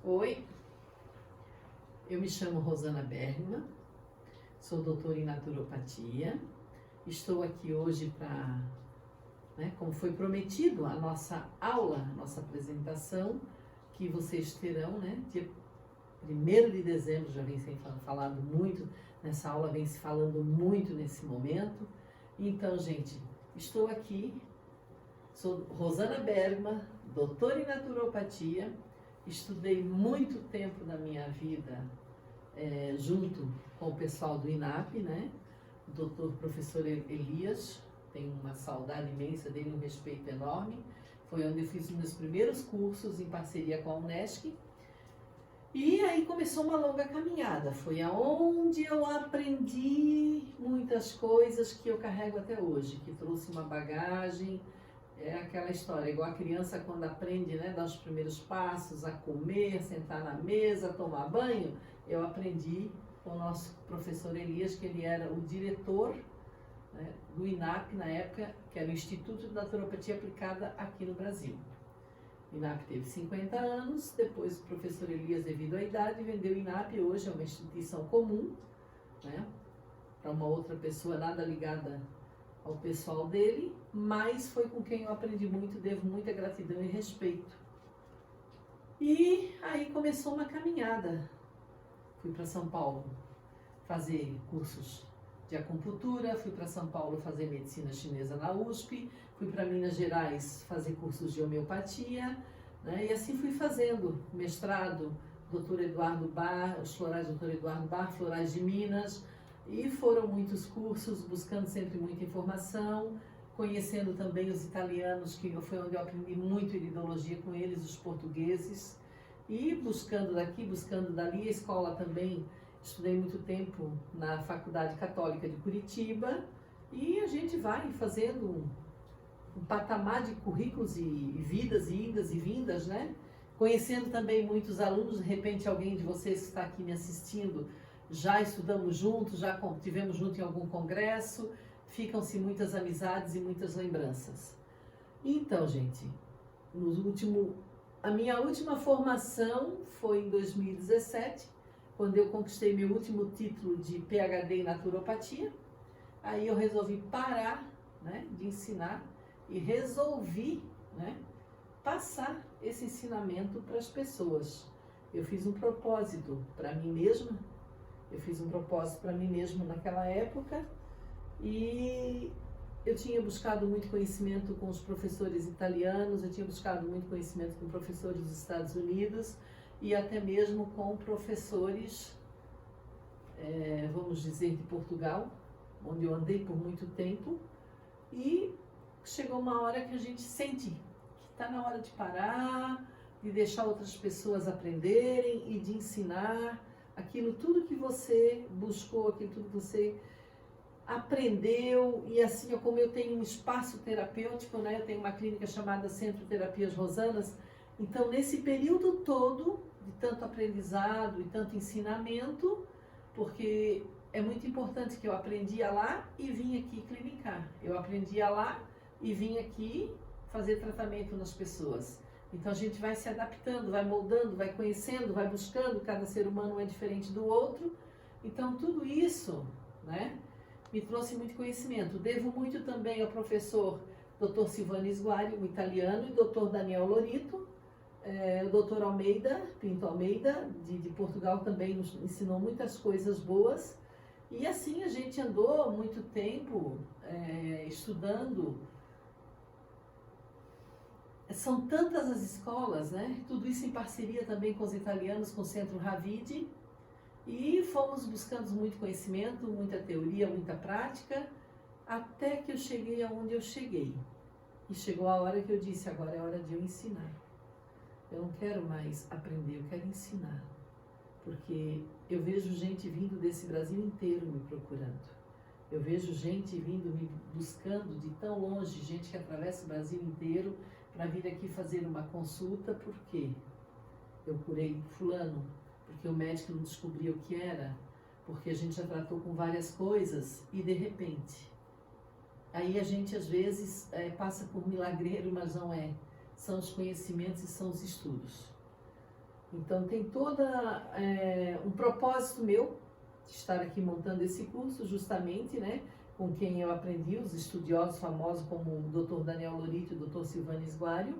Oi, eu me chamo Rosana Bergman, sou doutora em naturopatia. Estou aqui hoje para, como foi prometido, a nossa aula, a nossa apresentação, que vocês terão, dia 1º de dezembro, já vem se falando muito, nessa aula vem se falando muito nesse momento. Então, gente, estou aqui, sou Rosana Bergman, doutora em naturopatia. Estudei muito tempo da minha vida junto com o pessoal do INAP, o doutor professor Elias, tenho uma saudade imensa dele, um respeito enorme. Foi onde eu fiz os meus primeiros cursos em parceria com a Unesc. E aí começou uma longa caminhada, foi aonde eu aprendi muitas coisas que eu carrego até hoje, que trouxe uma bagagem. É aquela história, igual a criança quando aprende, dar os primeiros passos, a comer, a sentar na mesa, a tomar banho. Eu aprendi com o nosso professor Elias, que ele era o diretor do INAP na época, que era o Instituto de Naturopatia Aplicada aqui no Brasil. O INAP teve 50 anos, depois o professor Elias, devido à idade, vendeu o INAP. Hoje é uma instituição comum, para uma outra pessoa nada ligada ao pessoal dele, mas foi com quem eu aprendi muito, devo muita gratidão e respeito. E aí começou uma caminhada. Fui para São Paulo fazer cursos de acupuntura, fui para São Paulo fazer medicina chinesa na USP, fui para Minas Gerais fazer cursos de homeopatia, e assim fui fazendo mestrado, Dr. Eduardo Bar, os florais Dr. Eduardo Bar, florais de Minas. E foram muitos cursos, buscando sempre muita informação, conhecendo também os italianos, que foi onde eu aprendi muito iridologia com eles, os portugueses, e buscando daqui, buscando dali. A escola também, estudei muito tempo na Faculdade Católica de Curitiba, e a gente vai fazendo um patamar de currículos e vidas, e idas e vindas, conhecendo também muitos alunos. De repente alguém de vocês que está aqui me assistindo, já estudamos juntos, já tivemos junto em algum congresso, ficam-se muitas amizades e muitas lembranças. Então, gente, a minha última formação foi em 2017, quando eu conquistei meu último título de PhD em naturopatia. Aí eu resolvi parar de ensinar e resolvi passar esse ensinamento para as pessoas. Eu fiz um propósito para mim mesma. Naquela época, e eu tinha buscado muito conhecimento com os professores italianos, eu tinha buscado muito conhecimento com professores dos Estados Unidos e até mesmo com professores, vamos dizer, de Portugal, onde eu andei por muito tempo. E chegou uma hora que a gente sente que está na hora de parar, de deixar outras pessoas aprenderem e de ensinar aquilo tudo que você buscou, aquilo tudo que você aprendeu. E assim, como eu tenho um espaço terapêutico, eu tenho uma clínica chamada Centro Terapias Rosanas. Então, nesse período todo de tanto aprendizado e tanto ensinamento, porque é muito importante que eu aprendia lá e vim aqui clinicar. Eu aprendia lá e vim aqui fazer tratamento nas pessoas. Então a gente vai se adaptando, vai moldando, vai conhecendo, vai buscando, cada ser humano é diferente do outro. Então tudo isso, me trouxe muito conhecimento. Devo muito também ao professor Dr. Silvano Sguari, um italiano, e Dr. Daniel Lorito. O Dr. Almeida, Pinto Almeida, de Portugal, também nos ensinou muitas coisas boas. E assim a gente andou muito tempo estudando. São tantas as escolas, tudo isso em parceria também com os italianos, com o Centro Ravidi, e fomos buscando muito conhecimento, muita teoria, muita prática, até que eu cheguei aonde eu cheguei. E chegou a hora que eu disse, agora é hora de eu ensinar. Eu não quero mais aprender, eu quero ensinar. Porque eu vejo gente vindo desse Brasil inteiro me procurando. Eu vejo gente vindo me buscando de tão longe, gente que atravessa o Brasil inteiro, para vir aqui fazer uma consulta. Porque eu curei fulano, porque o médico não descobriu o que era, porque a gente já tratou com várias coisas e de repente. Aí a gente às vezes passa por milagreiro, mas não é. São os conhecimentos e são os estudos. Então tem toda um propósito meu de estar aqui montando esse curso, justamente, né, com quem eu aprendi, os estudiosos famosos como o Dr. Daniel Lorito e o Dr. Silvano Esguario,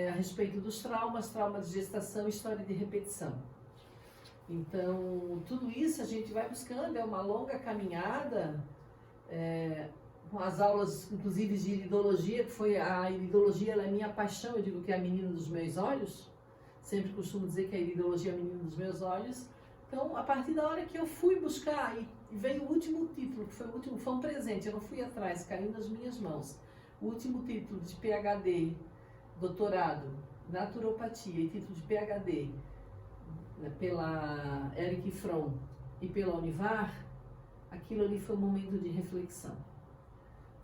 a respeito dos traumas, trauma de gestação e história de repetição. Então, tudo isso a gente vai buscando, é uma longa caminhada, com as aulas, inclusive, de iridologia, que foi a iridologia, ela é minha paixão, eu digo que é a menina dos meus olhos, sempre costumo dizer que a iridologia é a menina dos meus olhos. Então, a partir da hora que eu fui buscar, e veio o último título, que foi o último, foi um presente, eu não fui atrás, caiu nas minhas mãos, o último título de PhD, doutorado, naturopatia e título de PhD, pela Eric Fromm e pela Univar, aquilo ali foi um momento de reflexão.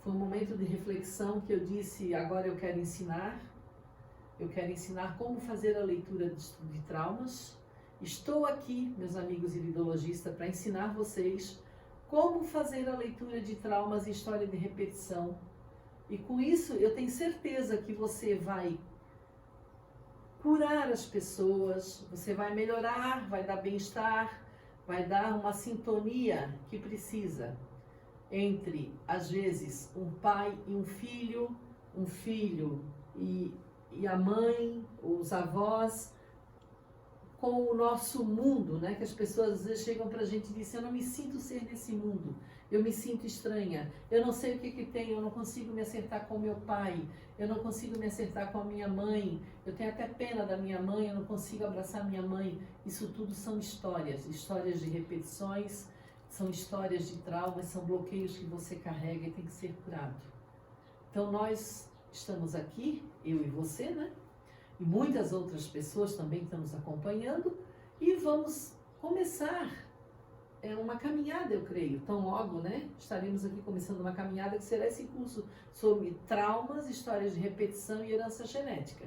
Foi um momento de reflexão que eu disse, agora eu quero ensinar como fazer a leitura de traumas. Estou aqui, meus amigos iridologistas, para ensinar vocês como fazer a leitura de traumas e história de repetição. E com isso, eu tenho certeza que você vai curar as pessoas, você vai melhorar, vai dar bem-estar, vai dar uma sintonia que precisa entre, às vezes, um pai e um filho e a mãe, os avós, com o nosso mundo, né? Que as pessoas às vezes chegam pra gente e dizem, eu não me sinto ser desse mundo, eu me sinto estranha, eu não sei o que tem, eu não consigo me acertar com meu pai, eu não consigo me acertar com a minha mãe, eu tenho até pena da minha mãe, eu não consigo abraçar minha mãe. Isso tudo são histórias de repetições, são histórias de traumas, são bloqueios que você carrega e tem que ser curado. Então nós estamos aqui, eu e você, né? E muitas outras pessoas também estão nos acompanhando, e vamos começar uma caminhada, eu creio, tão logo, né? Estaremos aqui começando uma caminhada que será esse curso sobre traumas, histórias de repetição e herança genética.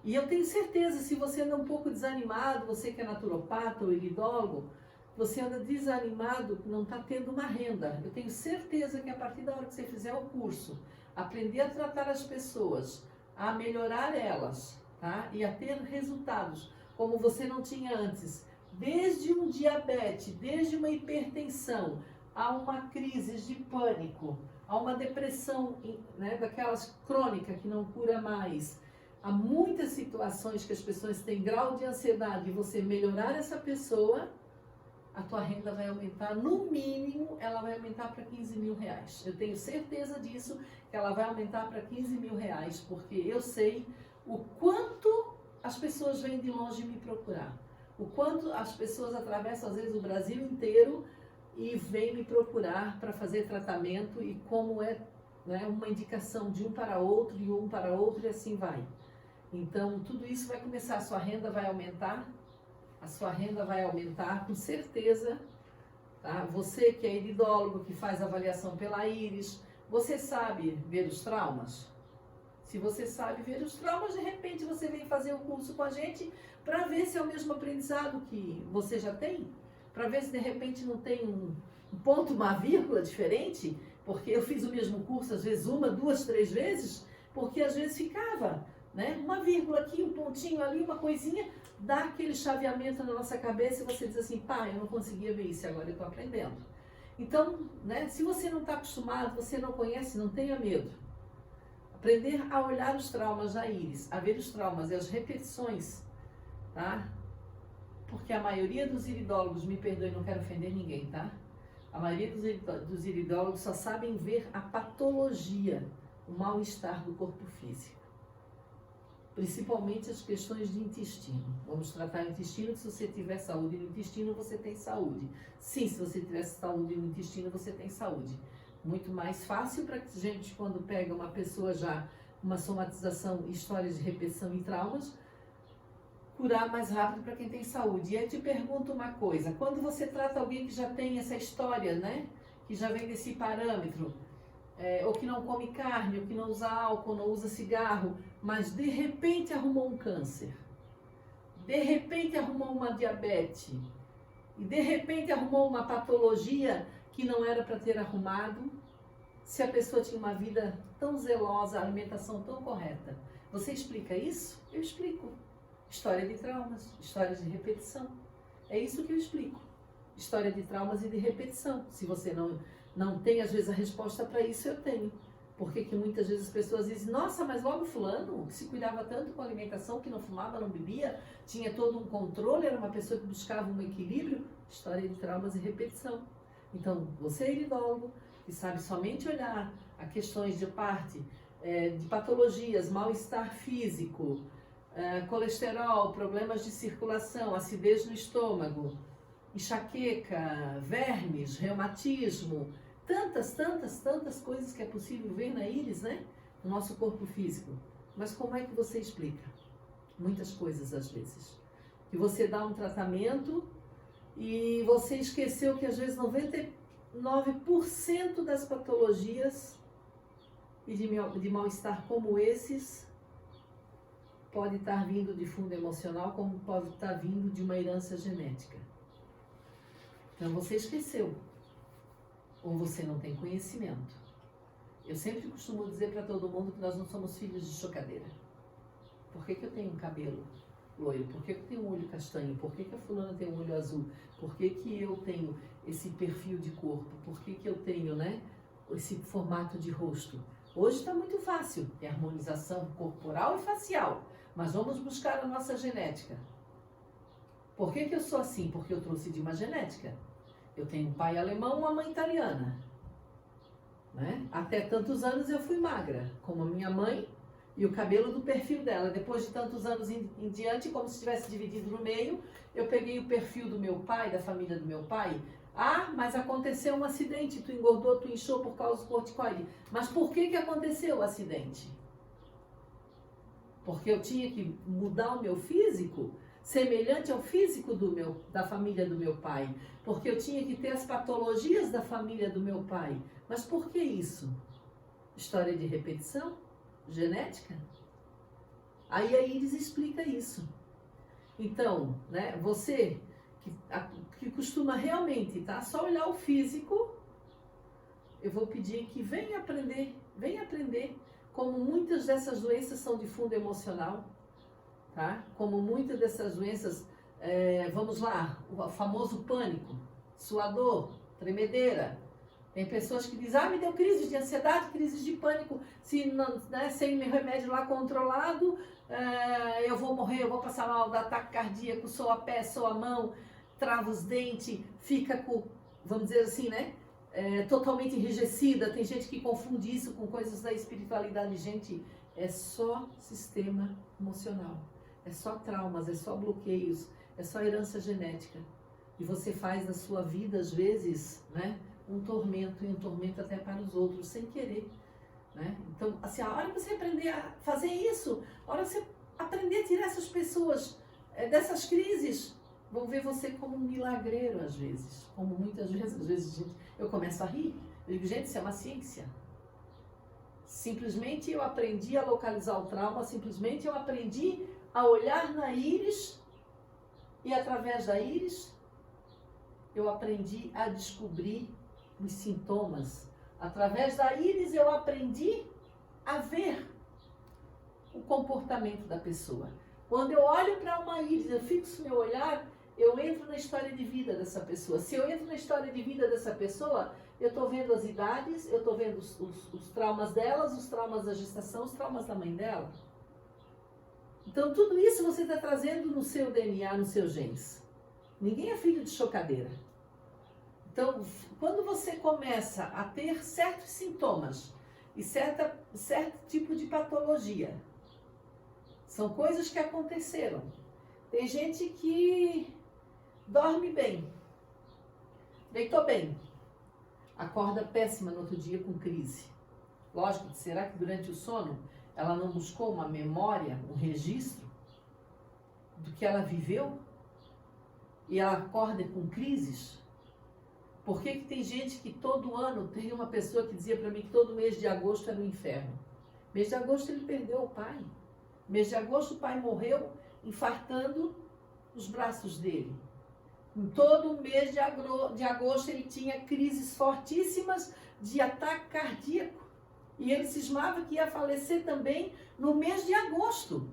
E eu tenho certeza, se você anda um pouco desanimado, você que é naturopata ou iridólogo, você anda desanimado, não está tendo uma renda. Eu tenho certeza que a partir da hora que você fizer o curso, aprender a tratar as pessoas, a melhorar elas, tá? E a ter resultados como você não tinha antes, desde um diabetes, desde uma hipertensão, a uma crise de pânico, a uma depressão, né, daquelas crônicas que não cura mais. Há muitas situações que as pessoas têm grau de ansiedade, e você melhorar essa pessoa, a tua renda vai aumentar, no mínimo, ela vai aumentar para 15 mil reais. Eu tenho certeza disso, que ela vai aumentar para 15 mil reais, porque eu sei o quanto as pessoas vêm de longe me procurar, o quanto as pessoas atravessam, às vezes, o Brasil inteiro e vêm me procurar para fazer tratamento, e como é, né, uma indicação de um para outro, e um para outro, e assim vai. Então, tudo isso vai começar, a sua renda vai aumentar, com certeza, tá? Você que é iridólogo, que faz avaliação pela íris, você sabe ver os traumas? Se você sabe ver os traumas, de repente você vem fazer o curso com a gente para ver se é o mesmo aprendizado que você já tem, para ver se de repente não tem um ponto, uma vírgula diferente, porque eu fiz o mesmo curso, às vezes 1, 2, 3 vezes, porque às vezes ficava, né, uma vírgula aqui, um pontinho ali, uma coisinha, dá aquele chaveamento na nossa cabeça e você diz assim, pá, eu não conseguia ver isso, agora eu estou aprendendo. Então, né, se você não está acostumado, você não conhece, não tenha medo. Aprender a olhar os traumas da íris, a ver os traumas e as repetições, tá? Porque a maioria dos iridólogos, me perdoe, não quero ofender ninguém, tá? A maioria dos iridólogos só sabem ver a patologia, o mal-estar do corpo físico. Principalmente as questões de intestino. Vamos tratar o intestino, que se você tiver saúde no intestino, você tem saúde. Sim, se você tiver saúde no intestino, você tem saúde. Muito mais fácil para a gente, quando pega uma pessoa já, uma somatização, histórias de repetição e traumas, curar mais rápido para quem tem saúde. E aí eu te pergunto uma coisa, quando você trata alguém que já tem essa história, né, que já vem desse parâmetro, ou que não come carne, ou que não usa álcool, não usa cigarro, mas de repente arrumou um câncer, de repente arrumou uma diabetes, e de repente arrumou uma patologia que não era para ter arrumado, se a pessoa tinha uma vida tão zelosa, a alimentação tão correta. Você explica isso? Eu explico. História de traumas, história de repetição. É isso que eu explico. História de traumas e de repetição. Se você não tem, às vezes, a resposta para isso, eu tenho. Porque que muitas vezes as pessoas dizem, nossa, mas logo fulano, que se cuidava tanto com a alimentação, que não fumava, não bebia, tinha todo um controle, era uma pessoa que buscava um equilíbrio. História de traumas e repetição. Então, você é iridólogo, que sabe somente olhar a questões de parte de patologias, mal-estar físico, colesterol, problemas de circulação, acidez no estômago, enxaqueca, vermes, reumatismo, tantas coisas que é possível ver na íris, né? No nosso corpo físico. Mas como é que você explica? Muitas coisas às vezes. Que você dá um tratamento e você esqueceu que às vezes 99% das patologias e de mal-estar como esses pode estar vindo de fundo emocional, como pode estar vindo de uma herança genética. Então você esqueceu, ou você não tem conhecimento. Eu sempre costumo dizer para todo mundo que nós não somos filhos de chocadeira. Por que eu tenho um cabelo loiro? Por que eu tenho um olho castanho? Por que a fulana tem um olho azul? Por que eu tenho esse perfil de corpo? Por que eu tenho, né, esse formato de rosto? Hoje está muito fácil, é harmonização corporal e facial, mas vamos buscar a nossa genética. Por que eu sou assim? Porque eu trouxe de uma genética. Eu tenho um pai alemão, uma mãe italiana. Né? Até tantos anos eu fui magra, como a minha mãe, e o cabelo do perfil dela. Depois de tantos anos em diante, como se tivesse dividido no meio, eu peguei o perfil do meu pai, da família do meu pai. Ah, mas aconteceu um acidente, tu engordou, tu inchou por causa do corticoide. Mas por que aconteceu o acidente? Porque eu tinha que mudar o meu físico semelhante ao físico da família do meu pai. Porque eu tinha que ter as patologias da família do meu pai. Mas por que isso? História de repetição? Genética? Aí a Iris explica isso. Então, né, você que costuma realmente, tá? Só olhar o físico, eu vou pedir que venha aprender como muitas dessas doenças são de fundo emocional, tá? Como muitas dessas doenças, vamos lá, o famoso pânico, suador, tremedeira. Tem pessoas que dizem, me deu crise de ansiedade, crise de pânico, se não, né, sem meu remédio lá controlado, eu vou morrer, eu vou passar mal, dá ataque cardíaco, sou a pé, sou a mão, trava os dentes, fica com, vamos dizer assim, né, totalmente enrijecida. Tem gente que confunde isso com coisas da espiritualidade. Gente, é só sistema emocional, é só traumas, é só bloqueios, é só herança genética. E você faz da sua vida, às vezes, né, um tormento, e um tormento até para os outros, sem querer. Né? Então, assim, a hora que você aprender a fazer isso, a hora que você aprender a tirar essas pessoas dessas crises, vão ver você como um milagreiro, às vezes. Como muitas vezes, às vezes, gente, eu começo a rir. Eu digo, gente, isso é uma ciência. Simplesmente eu aprendi a localizar o trauma, simplesmente eu aprendi a olhar na íris, e através da íris, eu aprendi a descobrir os sintomas. Através da íris eu aprendi a ver o comportamento da pessoa. Quando eu olho para uma íris, eu fixo meu olhar, eu entro na história de vida dessa pessoa. Se eu entro na história de vida dessa pessoa, eu estou vendo as idades, eu estou vendo os traumas delas, os traumas da gestação, os traumas da mãe dela. Então tudo isso você está trazendo no seu DNA, nos seus genes. Ninguém é filho de chocadeira. Então, quando você começa a ter certos sintomas e certo tipo de patologia, são coisas que aconteceram. Tem gente que dorme bem, deitou bem, acorda péssima no outro dia com crise. Lógico, será que durante o sono ela não buscou uma memória, um registro do que ela viveu? E ela acorda com crises? Por que tem gente que todo ano, tem uma pessoa que dizia para mim que todo mês de agosto era um inferno. Mês de agosto ele perdeu o pai. Mês de agosto o pai morreu infartando os braços dele. Em todo o mês de agosto ele tinha crises fortíssimas de ataque cardíaco. E ele cismava que ia falecer também no mês de agosto.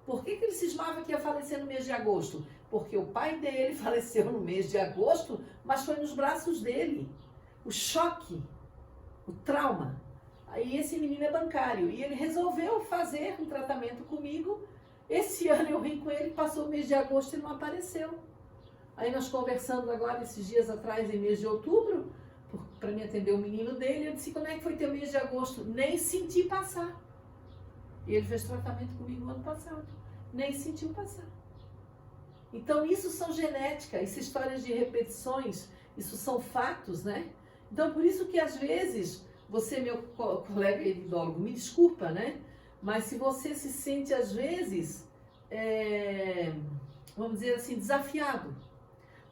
Por que ele cismava que ia falecer no mês de agosto? Porque o pai dele faleceu no mês de agosto, mas foi nos braços dele. O choque, o trauma. Aí esse menino é bancário e ele resolveu fazer um tratamento comigo. Esse ano eu vim com ele, passou o mês de agosto e não apareceu. Aí nós conversando agora, esses dias atrás, em mês de outubro, para me atender o menino dele, eu disse, como é que foi teu mês de agosto? Nem senti passar. E ele fez tratamento comigo no ano passado. Nem sentiu passar. Então isso são genética, isso histórias de repetições, isso são fatos, né? Então por isso que às vezes, você, meu colega iridólogo, me desculpa, né? Mas se você se sente às vezes, vamos dizer assim, desafiado.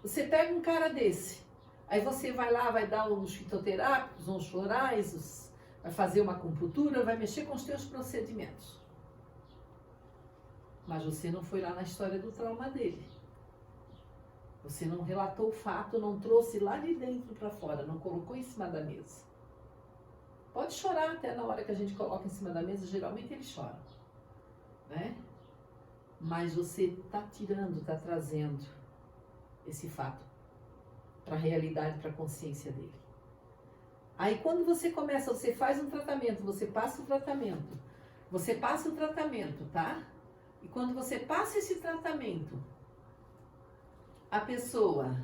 Você pega um cara desse, aí você vai lá, vai dar uns fitoterápicos, uns florais, vai fazer uma acupuntura, vai mexer com os teus procedimentos. Mas você não foi lá na história do trauma dele. Você não relatou o fato, não trouxe lá de dentro para fora, não colocou em cima da mesa. Pode chorar até na hora que a gente coloca em cima da mesa, geralmente ele chora, né? Mas você está tirando, está trazendo esse fato para a realidade, para a consciência dele. Aí quando você começa, você faz um tratamento, você passa o tratamento, tá? E quando você passa esse tratamento, a pessoa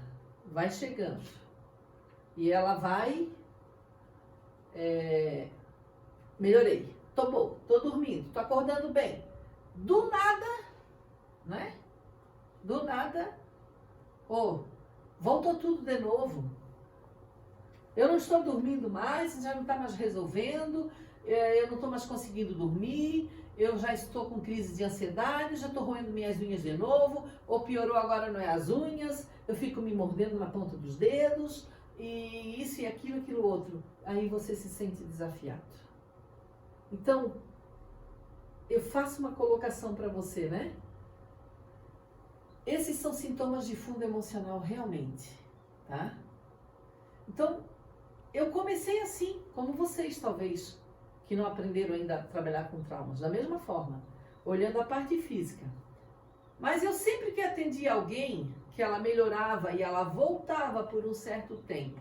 vai chegando e ela vai, melhorei, tô bom, tô dormindo, tô acordando bem. Do nada, né? Do nada, voltou tudo de novo. Eu não estou dormindo mais, já não está mais resolvendo, eu não estou mais conseguindo dormir, eu já estou com crise de ansiedade, já estou roendo minhas unhas de novo, ou piorou agora não é as unhas, eu fico me mordendo na ponta dos dedos, e isso e aquilo outro. Aí você se sente desafiado. Então, eu faço uma colocação para você, né? Esses são sintomas de fundo emocional realmente, tá? Então, eu comecei assim, como vocês talvez, que não aprenderam ainda a trabalhar com traumas, da mesma forma, olhando a parte física. Mas eu sempre que atendia alguém, que ela melhorava e ela voltava por um certo tempo,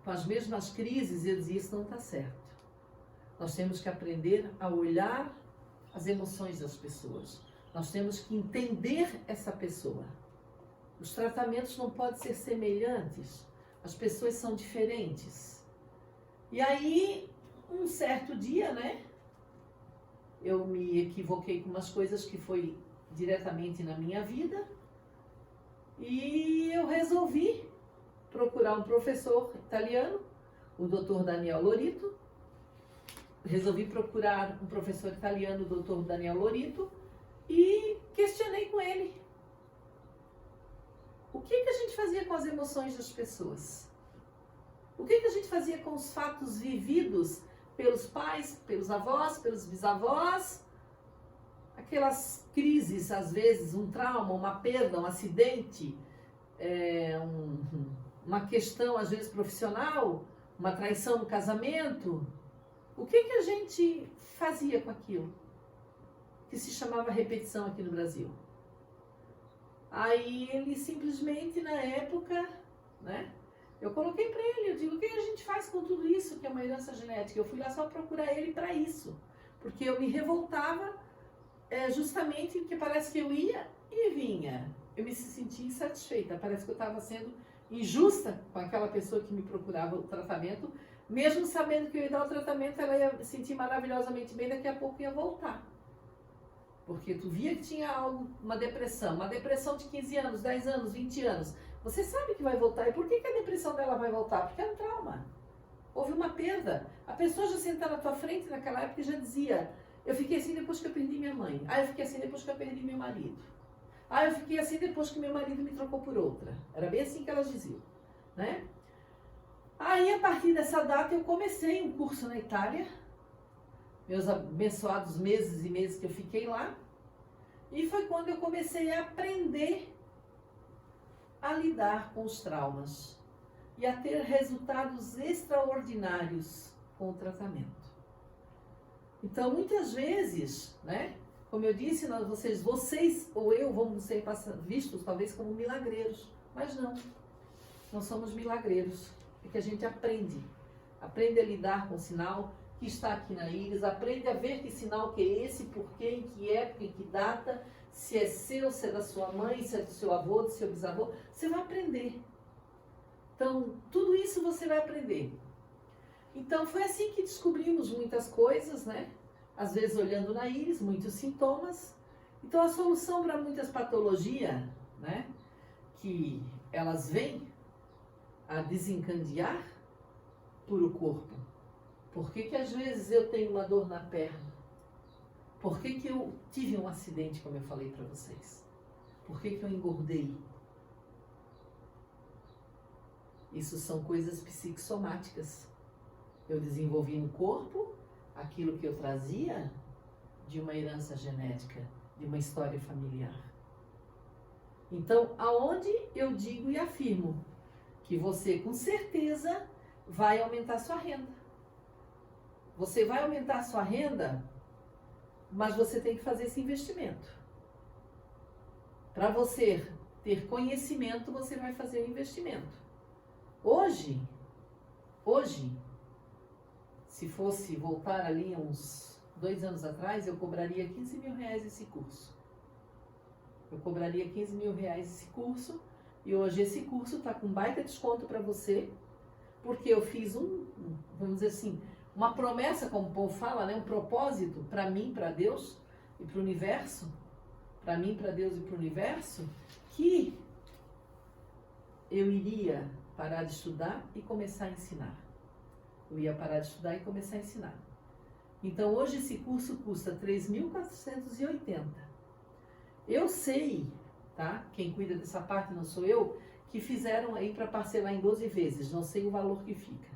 com as mesmas crises, eu dizia, isso não está certo. Nós temos que aprender a olhar as emoções das pessoas. Nós temos que entender essa pessoa. Os tratamentos não podem ser semelhantes. As pessoas são diferentes. E aí, um certo dia, né? Eu me equivoquei com umas coisas que foi diretamente na minha vida. E eu resolvi procurar um professor italiano, o Dr. Daniel Lorito. Resolvi procurar um professor italiano, o Dr. Daniel Lorito, e questionei com ele. O que a gente fazia com as emoções das pessoas? O que a gente fazia com os fatos vividos pelos pais, pelos avós, pelos bisavós? Aquelas crises, às vezes, um trauma, uma perda, um acidente, uma questão, às vezes, profissional, uma traição no casamento. O que a gente fazia com aquilo? Que se chamava repetição aqui no Brasil. Aí ele simplesmente, na época, né? Eu coloquei para ele, eu digo, o que a gente faz com tudo isso que é uma herança genética? Eu fui lá só procurar ele para isso. Porque eu me revoltava justamente porque parece que eu ia e vinha. Eu me sentia insatisfeita, parece que eu estava sendo injusta com aquela pessoa que me procurava o tratamento, mesmo sabendo que eu ia dar o tratamento, ela ia se sentir maravilhosamente bem, daqui a pouco ia voltar. Porque tu via que tinha algo, uma depressão de 15 anos, 10 anos, 20 anos. Você sabe que vai voltar. E por que a depressão dela vai voltar? Porque é um trauma. Houve uma perda. A pessoa já sentada na tua frente naquela época e já dizia, eu fiquei assim depois que eu perdi minha mãe. Eu fiquei assim depois que eu perdi meu marido. Eu fiquei assim depois que meu marido me trocou por outra. Era bem assim que elas diziam, né? Aí, a partir dessa data, eu comecei um curso na Itália, meus abençoados meses e meses que eu fiquei lá, e foi quando eu comecei a aprender a lidar com os traumas e a ter resultados extraordinários com o tratamento. Então, muitas vezes, né, Como eu disse, vocês ou eu vamos ser vistos talvez como milagreiros, mas não somos milagreiros, é que a gente aprende a lidar com o sinal que está aqui na íris, aprende a ver que sinal que é esse, por quê, em que época, em que data, se é seu, se é da sua mãe, se é do seu avô, do seu bisavô, você vai aprender. Então, tudo isso você vai aprender. Então, foi assim que descobrimos muitas coisas, né? Às vezes olhando na íris, muitos sintomas. Então, a solução para muitas patologias, né? Que elas vêm a desencadear por o corpo. Por que às vezes eu tenho uma dor na perna? Por que eu tive um acidente, como eu falei para vocês? Por que eu engordei? Isso são coisas psicossomáticas. Eu desenvolvi no corpo aquilo que eu trazia de uma herança genética, de uma história familiar. Então, aonde eu digo e afirmo que você, com certeza, vai aumentar sua renda. Você vai aumentar sua renda, mas você tem que fazer esse investimento. Para você ter conhecimento, você vai fazer o investimento. Hoje, se fosse voltar ali uns 2 anos atrás, eu cobraria 15 mil reais esse curso. Eu cobraria 15 mil reais esse curso, e hoje esse curso está com baita desconto para você, porque eu fiz vamos dizer assim, uma promessa, como o povo fala, né? Um propósito para mim, para Deus e para o universo, para mim, para Deus e para o universo, que eu iria parar de estudar e começar a ensinar. Eu ia parar de estudar e começar a ensinar. Então, hoje esse curso custa 3.480. Eu sei, tá? Quem cuida dessa parte não sou eu, que fizeram aí para parcelar em 12 vezes. Não sei o valor que fica.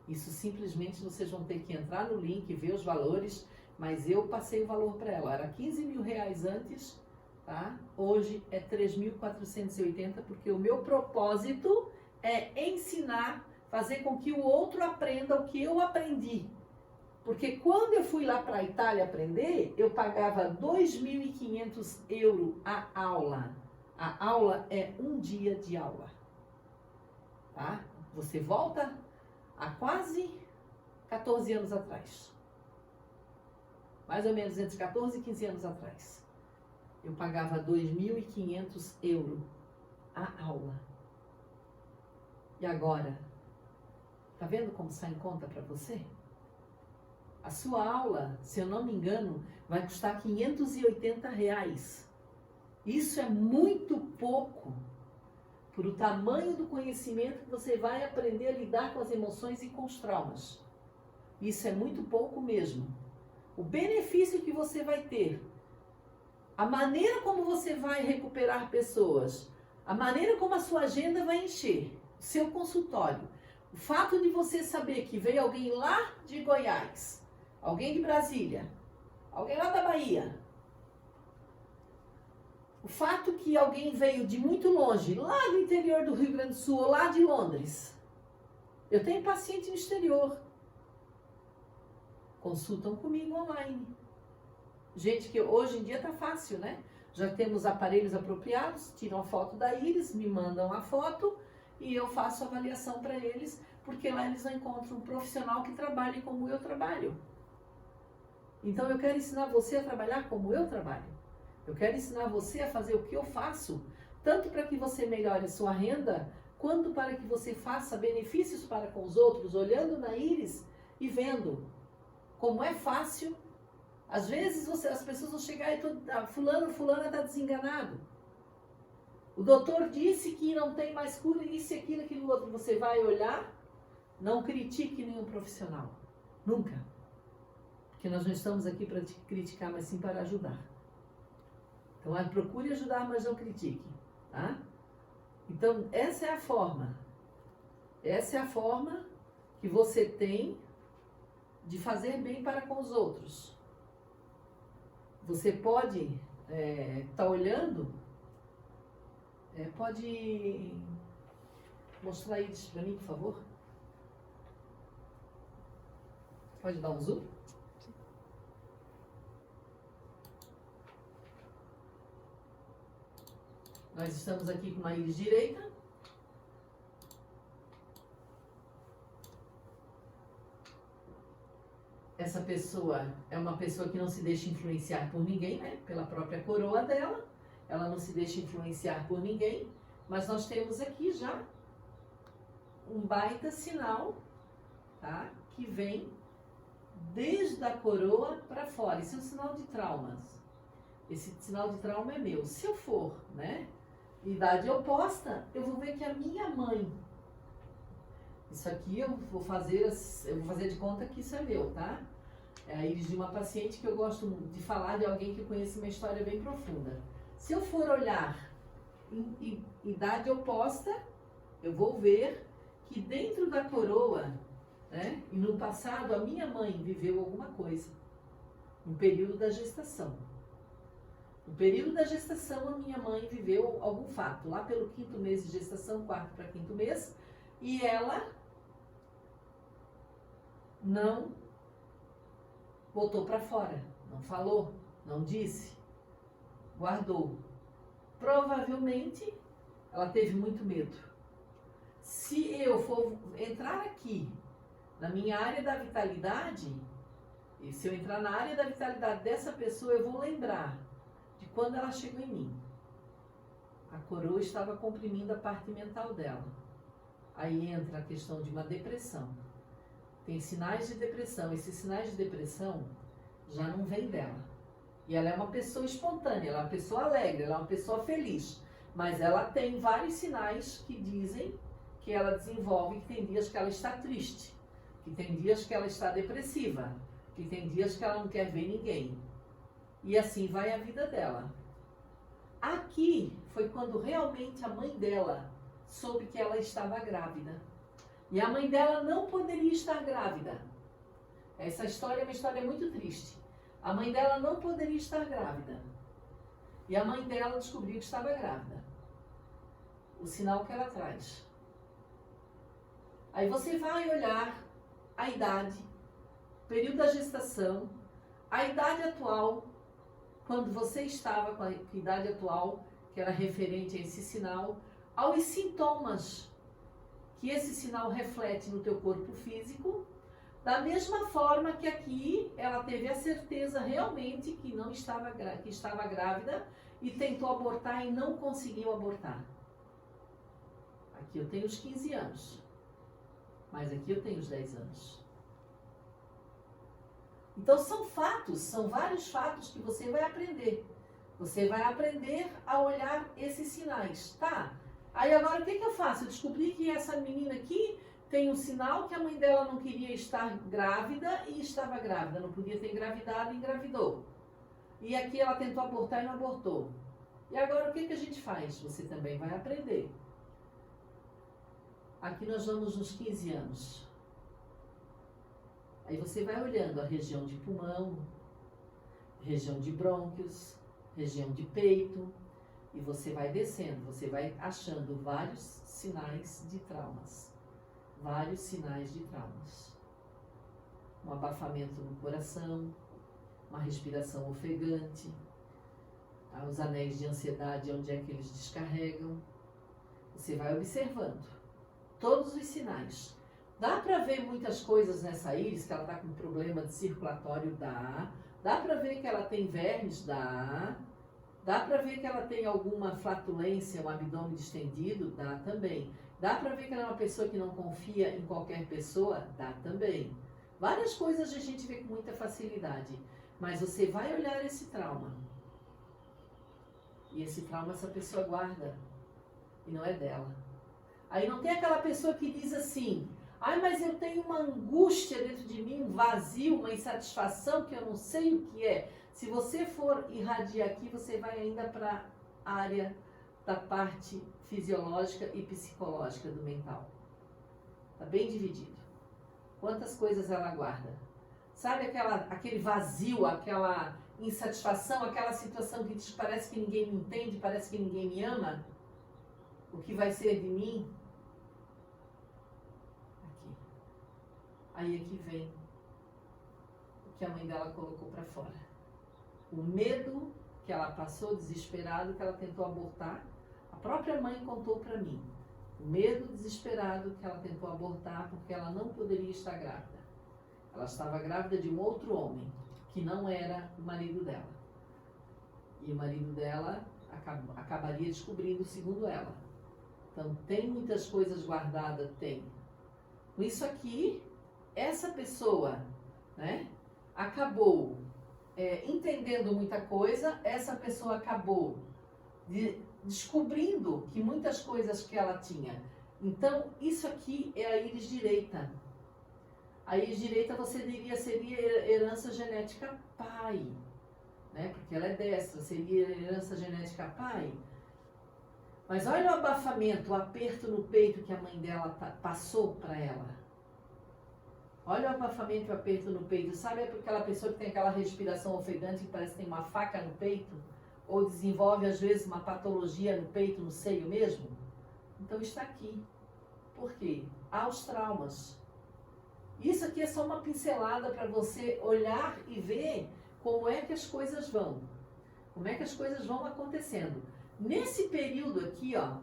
Isso simplesmente vocês vão ter que entrar no link, ver os valores, mas eu passei o valor para ela. Era 15 mil reais antes, tá? Hoje é 3.480, porque o meu propósito é ensinar, fazer com que o outro aprenda o que eu aprendi. Porque quando eu fui lá para a Itália aprender, eu pagava 2.500 euros a aula. A aula é um dia de aula. Tá? Você volta há quase 14 anos atrás. Mais ou menos entre 14 e 15 anos atrás. Eu pagava 2.500 euros a aula. E agora? Tá vendo como sai em conta para você? A sua aula, se eu não me engano, vai custar 580 reais. Isso é muito pouco para o tamanho do conhecimento que você vai aprender a lidar com as emoções e com os traumas. Isso é muito pouco mesmo. O benefício que você vai ter, a maneira como você vai recuperar pessoas, a maneira como a sua agenda vai encher, o seu consultório, o fato de você saber que veio alguém lá de Goiás, alguém de Brasília, alguém lá da Bahia, o fato que alguém veio de muito longe, lá do interior do Rio Grande do Sul, ou lá de Londres. Eu tenho paciente no exterior. Consultam comigo online. Gente que hoje em dia está fácil, né? Já temos aparelhos apropriados, tiram a foto da íris, me mandam a foto e eu faço a avaliação para eles, porque lá eles não encontram um profissional que trabalhe como eu trabalho. Então eu quero ensinar você a trabalhar como eu trabalho. Eu quero ensinar você a fazer o que eu faço, tanto para que você melhore a sua renda, quanto para que você faça benefícios para com os outros, olhando na íris e vendo como é fácil. Às vezes as pessoas vão chegar e fulana está desenganado. O doutor disse que não tem mais cura, isso, aquilo, aquilo outro. Você vai olhar, não critique nenhum profissional. Nunca. Porque nós não estamos aqui para te criticar, mas sim para ajudar. Então, procure ajudar, mas não critique. Tá? Então, essa é a forma. Essa é a forma que você tem de fazer bem para com os outros. Você pode estar olhando, pode mostrar isso para mim, por favor? Pode dar um zoom? Nós estamos aqui com uma íris direita. Essa pessoa é uma pessoa que não se deixa influenciar por ninguém, né? Pela própria coroa dela. Ela não se deixa influenciar por ninguém. Mas nós temos aqui já um baita sinal, tá? Que vem desde a coroa para fora. Isso é um sinal de traumas. Esse sinal de trauma é meu. Se eu for, né, idade oposta, eu vou ver que a minha mãe, isso aqui eu vou fazer de conta que isso é meu, tá? É a íris de uma paciente que eu gosto de falar de alguém que conhece uma história bem profunda. Se eu for olhar em idade oposta, eu vou ver que dentro da coroa, né, e no passado a minha mãe viveu alguma coisa, no período da gestação. No período da gestação, a minha mãe viveu algum fato, lá pelo 5º mês de gestação, 4º para 5º mês, e ela não botou para fora, não falou, não disse, guardou. Provavelmente, ela teve muito medo. Se eu for entrar aqui, na minha área da vitalidade, e se eu entrar na área da vitalidade dessa pessoa, eu vou lembrar de quando ela chegou em mim. A coroa estava comprimindo a parte mental dela. Aí entra a questão de uma depressão. Tem sinais de depressão. Esses sinais de depressão já não vêm dela. E ela é uma pessoa espontânea, ela é uma pessoa alegre, ela é uma pessoa feliz. Mas ela tem vários sinais que dizem que ela desenvolve, que tem dias que ela está triste, que tem dias que ela está depressiva, que tem dias que ela não quer ver ninguém. E assim vai a vida dela. Aqui foi quando realmente a mãe dela soube que ela estava grávida. E a mãe dela não poderia estar grávida. Essa história é uma história muito triste. A mãe dela não poderia estar grávida. E a mãe dela descobriu que estava grávida. O sinal que ela traz. Aí você vai olhar a idade, período da gestação, a idade atual, quando você estava com a idade atual, que era referente a esse sinal, aos sintomas que esse sinal reflete no teu corpo físico, da mesma forma que aqui ela teve a certeza realmente que não estava, que estava grávida e tentou abortar e não conseguiu abortar. Aqui eu tenho os 15 anos, mas aqui eu tenho os 10 anos. Então são fatos, são vários fatos que você vai aprender. Você vai aprender a olhar esses sinais, tá? Aí agora o que eu faço? Eu descobri que essa menina aqui tem um sinal que a mãe dela não queria estar grávida e estava grávida. Não podia ter engravidado e engravidou. E aqui ela tentou abortar e não abortou. E agora o que a gente faz? Você também vai aprender. Aqui nós vamos nos 15 anos. Aí você vai olhando a região de pulmão, região de brônquios, região de peito, e você vai descendo, você vai achando vários sinais de traumas. Vários sinais de traumas. Um abafamento no coração, uma respiração ofegante, os anéis de ansiedade, onde é que eles descarregam. Você vai observando todos os sinais. Dá para ver muitas coisas nessa íris, que ela está com problema de circulatório? Dá. Dá para ver que ela tem vermes? Dá. Dá para ver que ela tem alguma flatulência, um abdômen distendido? Dá também. Dá para ver que ela é uma pessoa que não confia em qualquer pessoa? Dá também. Várias coisas a gente vê com muita facilidade. Mas você vai olhar esse trauma. E esse trauma essa pessoa guarda. E não é dela. Aí não tem aquela pessoa que diz assim: ai, mas eu tenho uma angústia dentro de mim, um vazio, uma insatisfação que eu não sei o que é. Se você for irradiar aqui, você vai ainda para a área da parte fisiológica e psicológica do mental. Está bem dividido. Quantas coisas ela guarda? Sabe aquele vazio, aquela insatisfação, aquela situação que diz, parece que ninguém me entende, parece que ninguém me ama? O que vai ser de mim? Aqui. Aí aqui vem o que a mãe dela colocou para fora. O medo que ela passou, desesperado, que ela tentou abortar. A própria mãe contou para mim. O medo desesperado que ela tentou abortar porque ela não poderia estar grávida. Ela estava grávida de um outro homem, que não era o marido dela. E o marido dela acabaria descobrindo, segundo ela. Então, tem muitas coisas guardadas? Tem. Com isso aqui, essa pessoa, né, acabou entendendo muita coisa, essa pessoa acabou descobrindo que muitas coisas que ela tinha. Então, isso aqui é a íris direita. A íris direita, você diria, seria herança genética pai, né? Porque ela é destra, seria herança genética pai. Mas olha o abafamento, o aperto no peito que a mãe dela passou para ela. Olha o abafamento e o aperto no peito. Sabe aquela pessoa que tem aquela respiração ofegante que parece que tem uma faca no peito? Ou desenvolve, às vezes, uma patologia no peito, no seio mesmo? Então está aqui. Por quê? Há os traumas. Isso aqui é só uma pincelada para você olhar e ver como é que as coisas vão. Como é que as coisas vão acontecendo. Nesse período aqui, ó,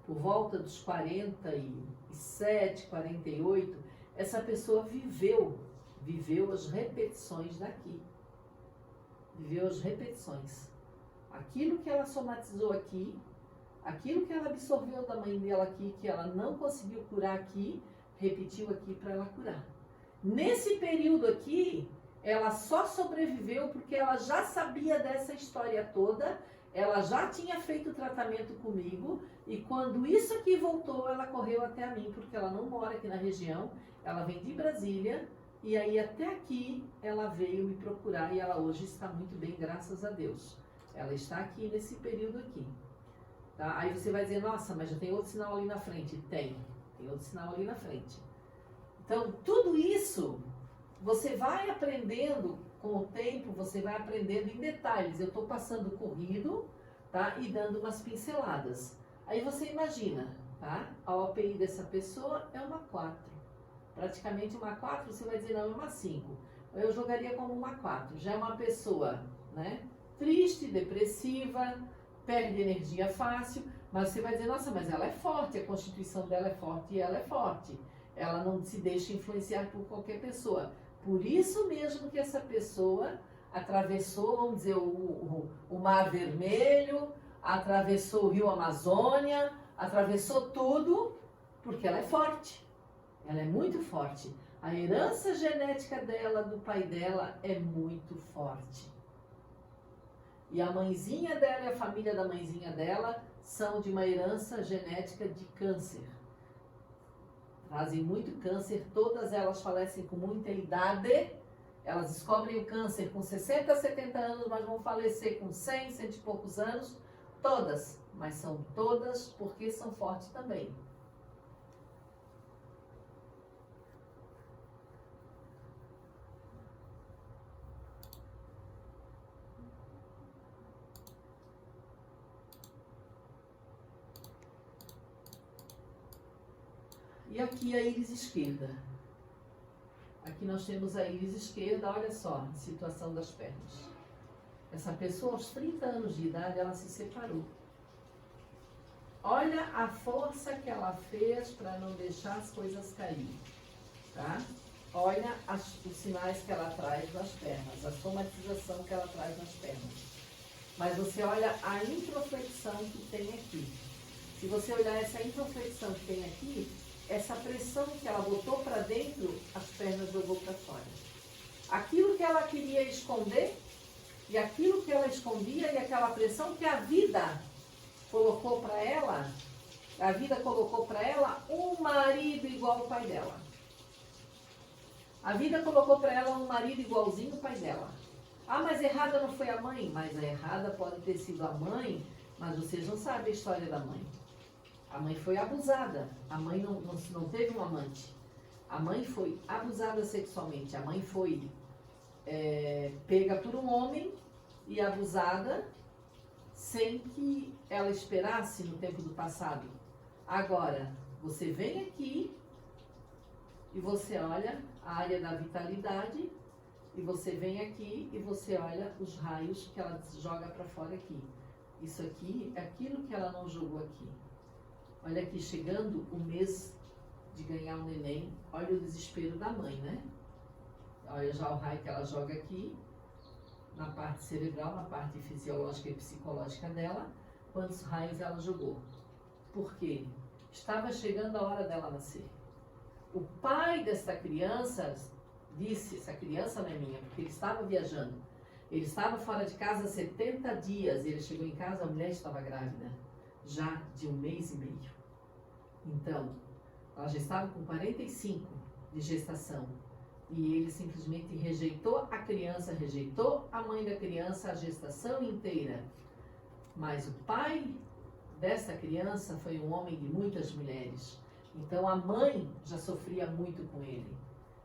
por volta dos 47, 48, essa pessoa viveu as repetições daqui. Viveu as repetições. Aquilo que ela somatizou aqui, aquilo que ela absorveu da mãe dela aqui, que ela não conseguiu curar aqui, repetiu aqui para ela curar. Nesse período aqui, ela só sobreviveu porque ela já sabia dessa história toda, ela já tinha feito o tratamento comigo, e quando isso aqui voltou, ela correu até a mim, porque ela não mora aqui na região, ela vem de Brasília, e aí até aqui ela veio me procurar, e ela hoje está muito bem, graças a Deus. Ela está aqui nesse período aqui. Tá? Aí você vai dizer, nossa, mas já tem outro sinal ali na frente. Tem outro sinal ali na frente. Então, tudo isso, você vai aprendendo com o tempo, você vai aprendendo em detalhes. Eu estou passando corrido, tá? E dando umas pinceladas. Aí você imagina, tá? A OPI dessa pessoa é uma 4. Praticamente uma 4, você vai dizer, não, é uma 5. Eu jogaria como uma 4. Já é uma pessoa, né? Triste, depressiva, perde energia fácil, mas você vai dizer, nossa, mas ela é forte, a constituição dela é forte e ela é forte. Ela não se deixa influenciar por qualquer pessoa. Por isso mesmo que essa pessoa atravessou, vamos dizer, o Mar Vermelho, atravessou o Rio Amazônia, atravessou tudo, porque ela é forte. Ela é muito forte. A herança genética dela, do pai dela, é muito forte. E a mãezinha dela e a família da mãezinha dela são de uma herança genética de câncer. Trazem muito câncer, todas elas falecem com muita idade. Elas descobrem o câncer com 60, 70 anos, mas vão falecer com 100, 100 e poucos anos. Todas, mas são todas porque são fortes também. E aqui a íris esquerda. Aqui nós temos a íris esquerda, olha só a situação das pernas. Essa pessoa, aos 30 anos de idade, ela se separou. Olha a força que ela fez para não deixar as coisas cair, tá? Olha os sinais que ela traz nas pernas, a somatização que ela traz nas pernas. Mas você olha a introflexão que tem aqui. Se você olhar essa introflexão que tem aqui, essa pressão que ela botou para dentro, as pernas jogou para fora. Aquilo que ela queria esconder, e aquilo que ela escondia, e aquela pressão que a vida colocou para ela, um marido igual ao pai dela. A vida colocou para ela um marido igualzinho ao pai dela. Ah, mas errada não foi a mãe? Mas a errada pode ter sido a mãe, mas vocês não sabem a história da mãe. A mãe foi abusada, a mãe não teve um amante. A mãe foi abusada sexualmente, a mãe foi pega por um homem e abusada sem que ela esperasse no tempo do passado. Agora, você vem aqui e você olha a área da vitalidade e você vem aqui e você olha os raios que ela joga para fora aqui. Isso aqui é aquilo que ela não jogou aqui. Olha aqui, chegando o mês de ganhar um neném, olha o desespero da mãe, né? Olha já o raio que ela joga aqui, na parte cerebral, na parte fisiológica e psicológica dela, quantos raios ela jogou. Por quê? Estava chegando a hora dela nascer. O pai dessa criança disse, essa criança não é minha, porque ele estava viajando. Ele estava fora de casa há 70 dias, ele chegou em casa, a mulher estava grávida, já de 1 mês e meio. Então, ela já estava com 45 de gestação. E ele simplesmente rejeitou a criança, rejeitou a mãe da criança a gestação inteira. Mas o pai dessa criança foi um homem de muitas mulheres. Então a mãe já sofria muito com ele.